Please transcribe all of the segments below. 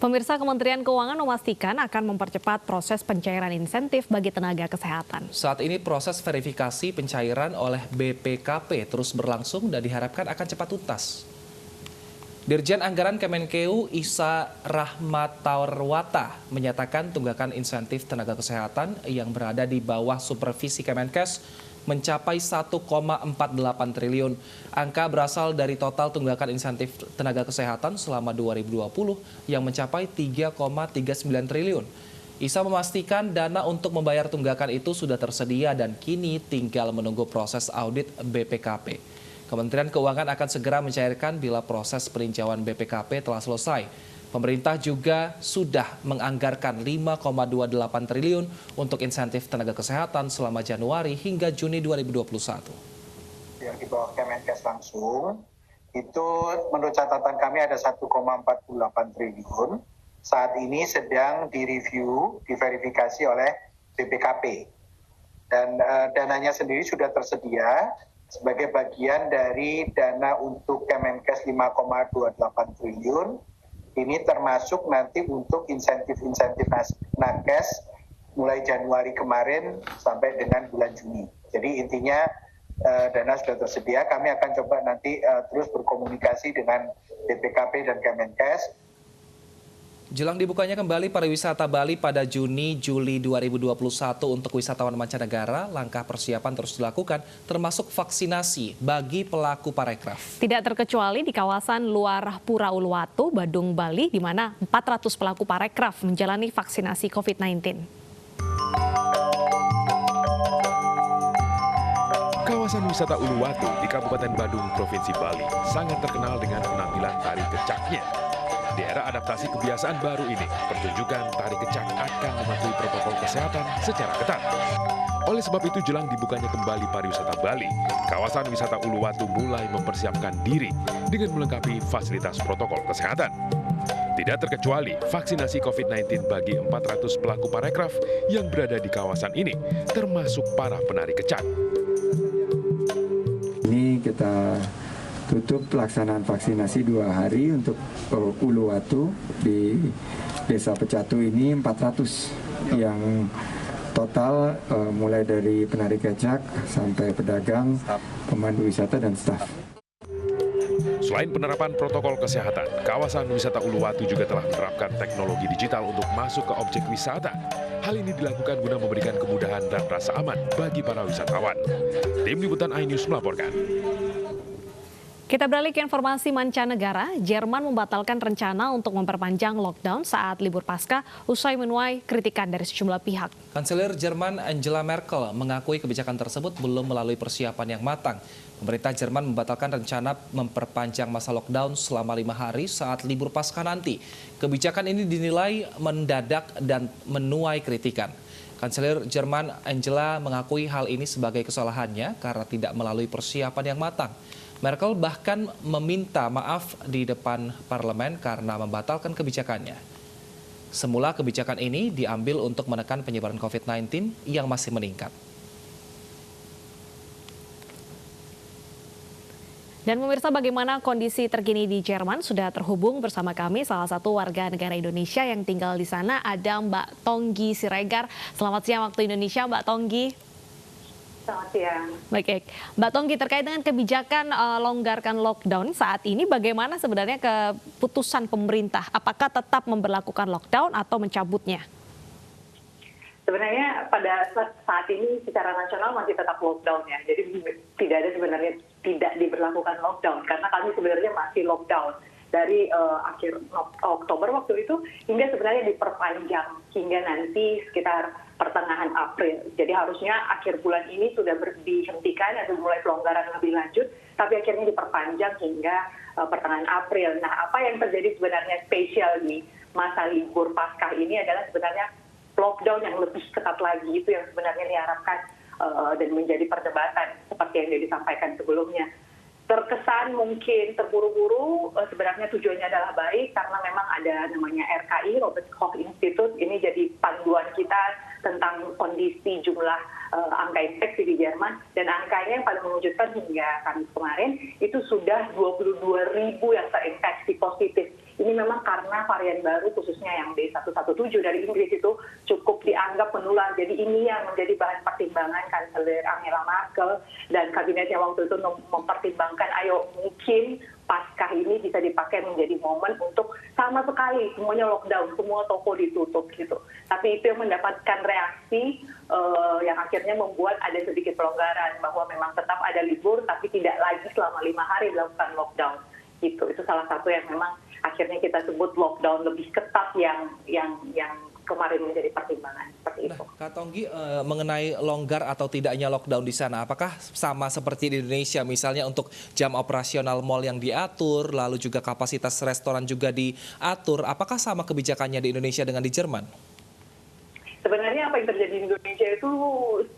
Pemirsa, Kementerian Keuangan memastikan akan mempercepat proses pencairan insentif bagi tenaga kesehatan. Saat ini proses verifikasi pencairan oleh BPKP terus berlangsung dan diharapkan akan cepat tuntas. Dirjen Anggaran Kemenkeu Isa Rahmatawarwata menyatakan tunggakan insentif tenaga kesehatan yang berada di bawah supervisi Kemenkes mencapai 1,48 triliun. Angka berasal dari total tunggakan insentif tenaga kesehatan selama 2020 yang mencapai 3,39 triliun. Isa memastikan dana untuk membayar tunggakan itu sudah tersedia dan kini tinggal menunggu proses audit BPKP. Kementerian Keuangan akan segera mencairkan bila proses peninjauan BPKP telah selesai. Pemerintah juga sudah menganggarkan 5,28 triliun untuk insentif tenaga kesehatan selama Januari hingga Juni 2021. Yang di bawah Kemenkes langsung, itu menurut catatan kami ada 1,48 triliun. Saat ini sedang direview, diverifikasi oleh BPKP. Dan dananya sendiri sudah tersedia sebagai bagian dari dana untuk Kemenkes 5,28 triliun. Ini termasuk nanti untuk insentif-insentif nakes mulai Januari kemarin sampai dengan bulan Juni. Jadi intinya dana sudah tersedia, kami akan coba nanti terus berkomunikasi dengan BPKP dan Kemenkes. Jelang dibukanya kembali pariwisata Bali pada Juni-Juli 2021 untuk wisatawan mancanegara, langkah persiapan terus dilakukan termasuk vaksinasi bagi pelaku parekraf. Tidak terkecuali di kawasan luar Pura Uluwatu, Badung, Bali, di mana 400 pelaku parekraf menjalani vaksinasi COVID-19. Kawasan wisata Uluwatu di Kabupaten Badung, Provinsi Bali sangat terkenal dengan penampilan tari kecaknya. Di era adaptasi kebiasaan baru ini, pertunjukan tari kecak akan mematuhi protokol kesehatan secara ketat. Oleh sebab itu, jelang dibukanya kembali pariwisata Bali, kawasan wisata Uluwatu mulai mempersiapkan diri dengan melengkapi fasilitas protokol kesehatan. Tidak terkecuali vaksinasi COVID-19 bagi 400 pelaku parekraf yang berada di kawasan ini, termasuk para penari kecak. Ini kita tutup pelaksanaan vaksinasi 2 hari untuk Uluwatu di Desa Pecatu ini 400 yang total mulai dari penari kecak sampai pedagang, pemandu wisata dan staf. Selain penerapan protokol kesehatan, kawasan wisata Uluwatu juga telah menerapkan teknologi digital untuk masuk ke objek wisata. Hal ini dilakukan guna memberikan kemudahan dan rasa aman bagi para wisatawan. Tim Liputan iNews melaporkan. Kita beralih ke informasi mancanegara. Jerman membatalkan rencana untuk memperpanjang lockdown saat libur Paskah usai menuai kritikan dari sejumlah pihak. Kanselir Jerman Angela Merkel mengakui kebijakan tersebut belum melalui persiapan yang matang. Pemerintah Jerman membatalkan rencana memperpanjang masa lockdown selama 5 hari saat libur Paskah nanti. Kebijakan ini dinilai mendadak dan menuai kritikan. Kanselir Jerman Angela mengakui hal ini sebagai kesalahannya karena tidak melalui persiapan yang matang. Merkel bahkan meminta maaf di depan parlemen karena membatalkan kebijakannya. Semula kebijakan ini diambil untuk menekan penyebaran COVID-19 yang masih meningkat. Dan pemirsa, bagaimana kondisi terkini di Jerman? Sudah terhubung bersama kami salah satu warga negara Indonesia yang tinggal di sana, ada Mbak Tonggi Siregar. Selamat siang waktu Indonesia, Mbak Tonggi. Selamat siang. Baik, Mbak Tonggi, terkait dengan kebijakan longgarkan lockdown saat ini, bagaimana sebenarnya keputusan pemerintah? Apakah tetap memberlakukan lockdown atau mencabutnya? Sebenarnya pada saat ini secara nasional masih tetap lockdown ya. Jadi tidak ada sebenarnya tidak diberlakukan lockdown karena kami sebenarnya masih lockdown dari akhir Oktober waktu itu hingga sebenarnya diperpanjang hingga nanti sekitar pertengahan April. Jadi harusnya akhir bulan ini sudah dihentikan atau mulai pelonggaran lebih lanjut, tapi akhirnya diperpanjang hingga pertengahan April. Nah, apa yang terjadi sebenarnya spesial di masa libur Paskah ini adalah sebenarnya lockdown yang lebih ketat lagi, itu yang sebenarnya diharapkan dan menjadi perdebatan seperti yang disampaikan sebelumnya. Terkesan mungkin terburu-buru, sebenarnya tujuannya adalah baik karena memang ada namanya RKI, Robert Koch Institute, ini jadi panduan kita tentang kondisi jumlah angka infeksi di Jerman, dan angkanya yang paling mengejutkan hingga Kamis kemarin itu sudah 22.000 yang terinfeksi positif. ini memang karena varian baru khususnya yang B117 dari Inggris itu cukup dianggap menular. Jadi ini yang menjadi bahan pertimbangan Kanselir Angela Merkel dan kabinetnya waktu itu mempertimbangkan, ayo mungkin Paskah ini bisa dipakai menjadi momen untuk sama sekali semuanya lockdown, semua toko ditutup gitu. Tapi itu yang mendapatkan reaksi yang akhirnya membuat ada sedikit pelonggaran bahwa memang tetap ada libur tapi tidak lagi selama 5 hari dilakukan lockdown. Gitu. Itu salah satu yang memang akhirnya kita sebut lockdown lebih ketat yang kemarin menjadi pertimbangan seperti itu. Nah, Kak Tonggi, mengenai longgar atau tidaknya lockdown di sana, apakah sama seperti di Indonesia, misalnya untuk jam operasional mal yang diatur, lalu juga kapasitas restoran juga diatur, apakah sama kebijakannya di Indonesia dengan di Jerman? Sebenarnya apa yang terjadi di Indonesia itu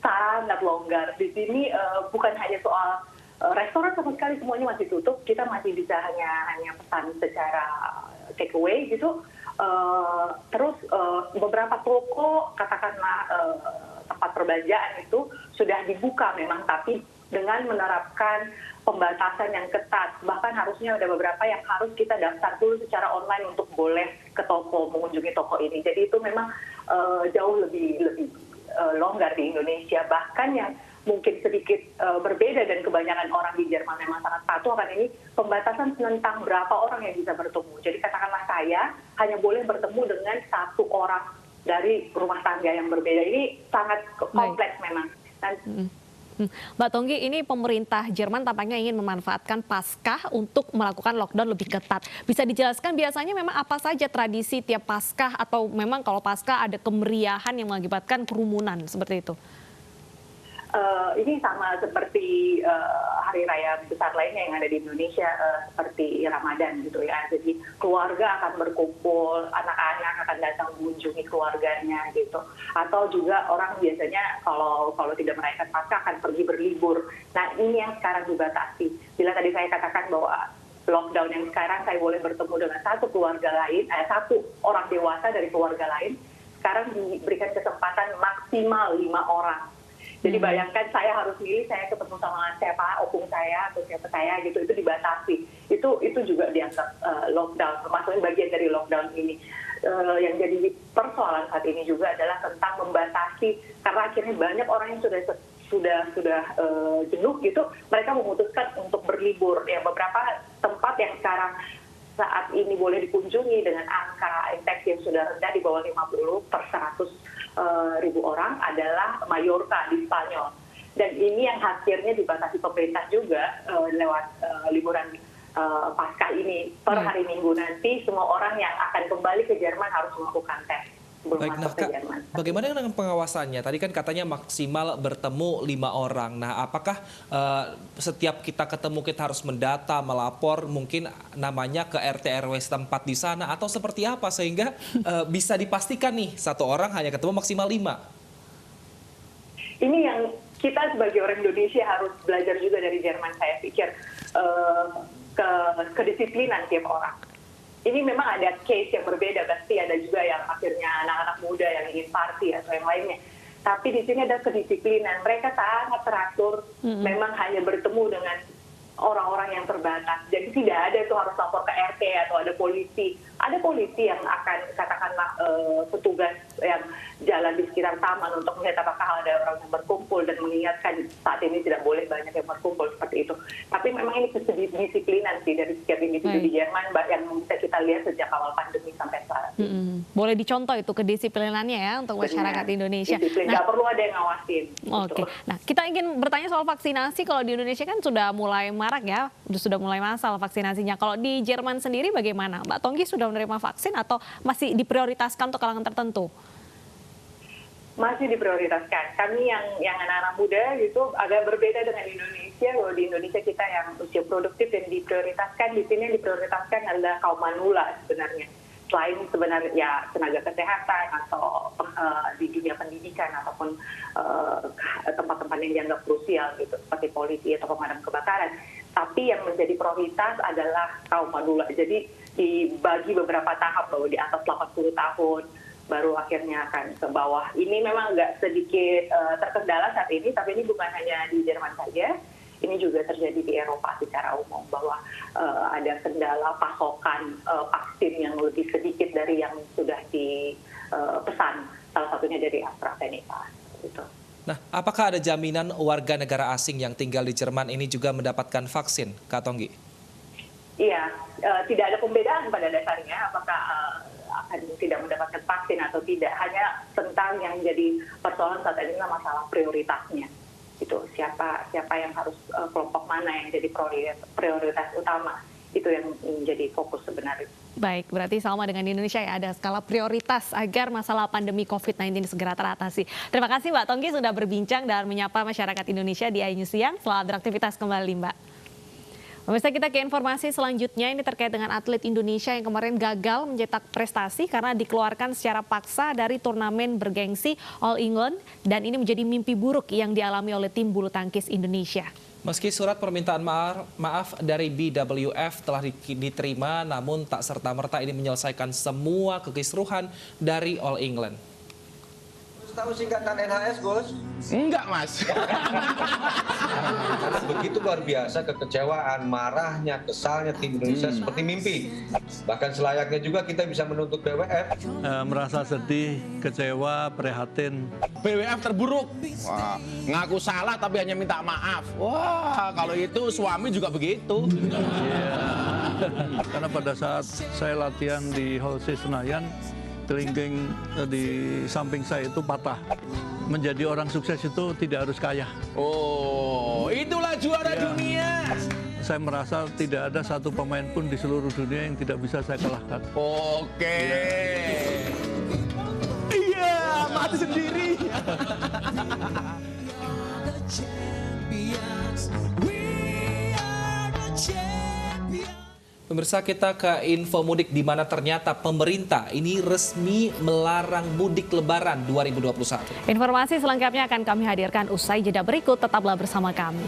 sangat longgar. Di sini bukan hanya soal restoran sama sekali semuanya masih tutup, kita masih bisa hanya pesan secara take away gitu. Terus beberapa toko katakanlah tempat perbelanjaan itu sudah dibuka memang, tapi dengan menerapkan pembatasan yang ketat. Bahkan harusnya ada beberapa yang harus kita daftar dulu secara online untuk boleh ke toko, mengunjungi toko ini. Jadi itu memang jauh lebih longgar di Indonesia. Bahkan yang mungkin sedikit berbeda dan kebanyakan orang di Jerman memang sangat patuh akan ini, pembatasan tentang berapa orang yang bisa bertemu. Jadi katakanlah saya hanya boleh bertemu dengan 1 orang dari rumah tangga yang berbeda. Ini sangat kompleks memang. Mbak Tonggi, ini pemerintah Jerman tampaknya ingin memanfaatkan Paskah untuk melakukan lockdown lebih ketat. Bisa dijelaskan biasanya memang apa saja tradisi tiap Paskah, atau memang kalau Paskah ada kemeriahan yang mengakibatkan kerumunan seperti itu? Ini sama seperti hari raya besar lainnya yang ada di Indonesia, seperti Ramadan gitu ya. Jadi keluarga akan berkumpul, anak-anak akan datang mengunjungi keluarganya gitu. Atau juga orang biasanya kalau tidak merayakan Paskah akan pergi berlibur. Nah ini yang sekarang dibatasi. Bila tadi saya katakan bahwa lockdown yang sekarang saya boleh bertemu dengan satu orang dewasa dari keluarga lain, sekarang diberikan kesempatan maksimal 5 orang. Jadi bayangkan saya harus milih, saya ketemu sama siapa, opung saya atau siapa saya gitu, itu dibatasi. Itu juga dianggap lockdown, termasuk bagian dari lockdown ini. Yang jadi persoalan saat ini juga adalah tentang membatasi, karena akhirnya banyak orang yang sudah jenuh gitu, mereka memutuskan untuk berlibur. Ya, beberapa tempat yang sekarang saat ini boleh dikunjungi dengan angka infeksi yang sudah rendah di bawah 50 per 100.000 orang adalah Mallorca di Spanyol. Dan ini yang akhirnya dibatasi pemerintah juga lewat liburan Paskah ini. Per hari Minggu nanti semua orang yang akan kembali ke Jerman harus melakukan tes. Baik, nah Kak, bagaimana dengan pengawasannya? Tadi kan katanya maksimal bertemu 5 orang. Nah, apakah setiap kita ketemu kita harus mendata, melapor, mungkin namanya ke RT RW setempat di sana, atau seperti apa sehingga bisa dipastikan nih 1 orang hanya ketemu maksimal 5? Ini yang kita sebagai orang Indonesia harus belajar juga dari Jerman, saya pikir, kedisiplinan tiap orang. Ini memang ada case yang berbeda, pasti ada juga yang akhirnya anak-anak muda yang ingin party atau yang lainnya. Tapi di sini ada kedisiplinan, mereka sangat teratur, memang hanya bertemu dengan orang-orang yang terbatas. Jadi tidak ada itu harus lapor ke RT atau ada polisi. Ada polisi yang akan katakanlah petugas yang jalan di sekitar taman untuk melihat apakah ada orang yang berkumpul dan mengingatkan saat ini tidak boleh banyak yang berkumpul seperti itu. Tapi memang ini kedisiplinan sih dari setiap individu di Jerman yang bisa kita lihat sejak awal pandemi sampai sekarang. Boleh dicontoh itu kedisiplinannya ya untuk masyarakat Indonesia. Disiplin, nggak perlu ada yang ngawasin. Oke. Nah, kita ingin bertanya soal vaksinasi. Kalau di Indonesia kan sudah mulai marak ya, sudah mulai massal vaksinasinya. Kalau di Jerman sendiri bagaimana? Mbak Tonggi sudah menerima vaksin atau masih diprioritaskan untuk kalangan tertentu? Masih diprioritaskan. Kami yang anak-anak muda gitu agak berbeda dengan Indonesia. Kalau di Indonesia kita yang usia produktif dan diprioritaskan, di sini yang diprioritaskan adalah kaum manula sebenarnya. Selain sebenarnya ya tenaga kesehatan atau di dunia pendidikan ataupun tempat-tempat yang dianggap krusial gitu seperti polisi atau pemadam kebakaran. Tapi yang menjadi prioritas adalah kaum manula. Jadi dibagi beberapa tahap bahwa di atas 80 tahun baru akhirnya akan ke bawah. Ini memang agak sedikit terkendala saat ini, tapi ini bukan hanya di Jerman saja. Ini juga terjadi di Eropa secara umum bahwa ada kendala pasokan vaksin vaksin yang lebih sedikit dari yang sudah dipesan, salah satunya dari AstraZeneca. Gitu. Nah, apakah ada jaminan warga negara asing yang tinggal di Jerman ini juga mendapatkan vaksin, Kak Tonggi? Iya, tidak ada pembedaan pada dasarnya apakah akan tidak mendapatkan vaksin atau tidak. Hanya tentang yang jadi persoalan saat ini adalah masalah prioritasnya. Itu siapa yang harus kelompok mana yang jadi prioritas utama. Itu yang menjadi fokus sebenarnya. Baik, berarti sama dengan di Indonesia ya, ada skala prioritas agar masalah pandemi COVID-19 segera teratasi. Terima kasih Mbak Tonggi sudah berbincang dan menyapa masyarakat Indonesia di iNews Siang. Selamat beraktivitas kembali Mbak. Pemirsa, kita ke informasi selanjutnya, ini terkait dengan atlet Indonesia yang kemarin gagal mencetak prestasi karena dikeluarkan secara paksa dari turnamen bergengsi All England, dan ini menjadi mimpi buruk yang dialami oleh tim bulu tangkis Indonesia. Meski surat permintaan maaf dari BWF telah diterima, namun tak serta-merta ini menyelesaikan semua kekisruhan dari All England. Tahu singkatan NHS, Bos? Enggak, Mas. Karena begitu luar biasa kekecewaan, marahnya, kesalnya tim Indonesia seperti mimpi. Bahkan selayaknya juga kita bisa menuntut BWF. Merasa sedih, kecewa, prihatin. BWF terburuk. Wah, ngaku salah tapi hanya minta maaf. Wah, kalau itu suami juga begitu. Karena pada saat saya latihan di Hall C Senayan, kelingking di samping saya itu patah. Menjadi orang sukses itu tidak harus kaya. Oh, itulah juara dunia. Saya merasa tidak ada satu pemain pun di seluruh dunia yang tidak bisa saya kalahkan. Oke. Iya, mati sendiri. Pemirsa, kita ke info mudik di mana ternyata pemerintah ini resmi melarang mudik Lebaran 2021. Informasi selengkapnya akan kami hadirkan usai jeda berikut, tetaplah bersama kami.